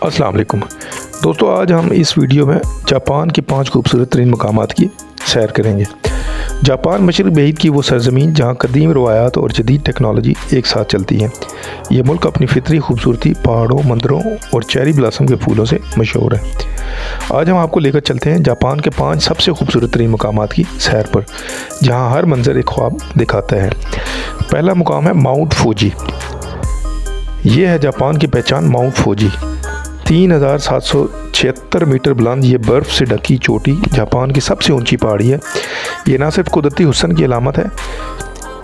अस्सलाम वालेकुम दोस्तों, आज हम इस वीडियो में जापान के 5 खूबसूरत तरीन मकामात की सैर करेंगे। जापान मशरिक़ बहीद की वो सरज़मीन जहाँ कदीम रवायात और जदीद टेक्नोलॉजी एक साथ चलती हैं। ये मुल्क अपनी फितरी खूबसूरती, पहाड़ों, मंदिरों और चेरी ब्लॉसम के फूलों से मशहूर है। आज हम आपको लेकर चलते हैं जापान के 5 सबसे खूबसूरत तरीन मकामात की सैर पर, जहाँ हर मंज़र एक ख्वाब दिखाता है। पहला मुकाम है माउंट फूजी। ये है जापान की पहचान, माउंट फूजी। 3776 मीटर बुलंद ये बर्फ़ से ढकी चोटी जापान की सबसे ऊंची पहाड़ी है। ये ना सिर्फ कुदरती हुस्न की अलामत है,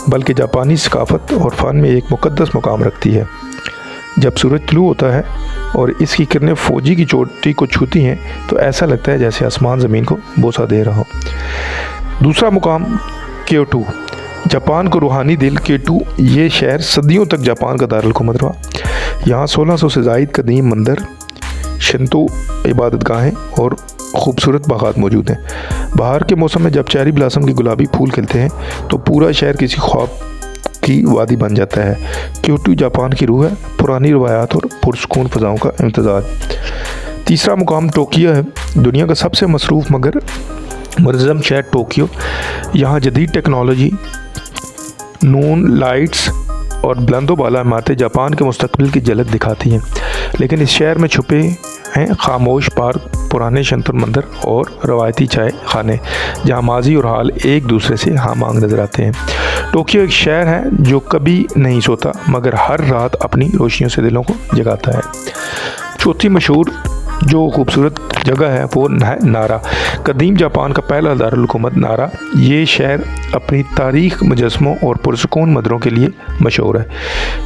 बल्कि जापानी सकाफ़त और फ़न में एक मुक़द्दस मुकाम रखती है। जब सूरज तुलू होता है और इसकी किरणें फौजी की चोटी को छूती हैं तो ऐसा लगता है जैसे आसमान ज़मीन को बोसा दे रहा हो। दूसरा मुकाम क्योटो। जापान को रूहानी दिल क्योटो, ये शहर सदियों तक जापान का दारुल-हुकूमत रहा। यहाँ 1600 से ज़ायद कदीम मंदिर, शिंतो इबादतगाहें और ख़ूबसूरत बागात मौजूद हैं। बाहर के मौसम में जब चेरी ब्लॉसम की गुलाबी फूल खिलते हैं तो पूरा शहर किसी ख्वाब की वादी बन जाता है। क्योटो जापान की रूह है, पुरानी रवायात और पुरसकून फ़ज़ाओं का इम्तिज़ाज। तीसरा मुकाम टोक्यो है। दुनिया का सबसे मसरूफ़ मगर मुनज़्ज़म शहर टोक्यो। यहाँ जदीद टेक्नोलॉजी, नून लाइट्स और बुलंदो बाला इमारतें जापान के मुस्तकबिल की झलक दिखाती हैं। लेकिन इस शहर में छुपे हैं खामोश पार्क, पुराने शंतर मंदिर और रवायती चाय खाने, जहाँ माजी और हाल एक दूसरे से हम-आहंग नज़र आते हैं। टोक्यो एक शहर है जो कभी नहीं सोता, मगर हर रात अपनी रोशनियों से दिलों को जगाता है। चौथी मशहूर जो खूबसूरत जगह है वो है नारा। कदीम जापान का पहला दारुल-हुकूमत नारा। ये शहर अपनी तारीख, मुजस्मों और पुरसकून मंदिरों के लिए मशहूर है।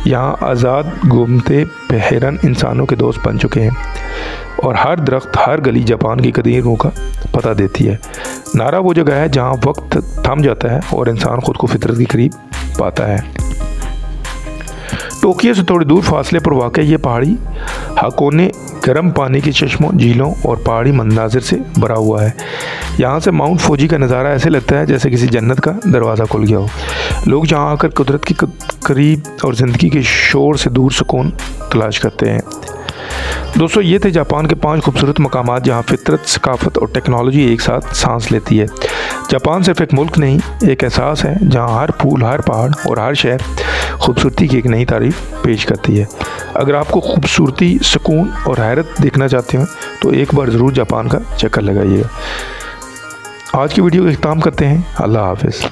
यहाँ आज़ाद घूमते बेहरन इंसानों के दोस्त बन चुके हैं और हर दरख्त, हर गली जापान की कदीम रूह का पता देती है। नारा वो जगह है जहाँ वक्त थम जाता है और इंसान खुद को फितरत के करीब पाता है। टोक्यो से थोड़ी दूर फासले पर वाक़ ये पहाड़ी हाकोने गर्म पानी के चश्मों, झीलों और पहाड़ी मंज़ार से भरा हुआ है। यहाँ से माउंट फूजी का नज़ारा ऐसे लगता है जैसे किसी जन्नत का दरवाज़ा खुल गया हो। लोग यहाँ आकर कुदरत के करीब और ज़िंदगी के शोर से दूर सुकून तलाश करते हैं। दोस्तों, ये थे जापान के 5 खूबसूरत मकामात जहाँ फितरत, सकाफ़त और टेक्नोलॉजी एक साथ सांस लेती है। जापान सिर्फ एक मुल्क नहीं, एक एहसास है जहाँ हर फूल, हर पहाड़ और हर शहर खूबसूरती की एक नई तारीफ पेश करती है। अगर आपको खूबसूरती, सुकून और हैरत देखना चाहते हो तो एक बार ज़रूर जापान का चक्कर लगाइएगा। आज की वीडियो का इख्तिताम करते हैं। अल्लाह हाफ़िज़।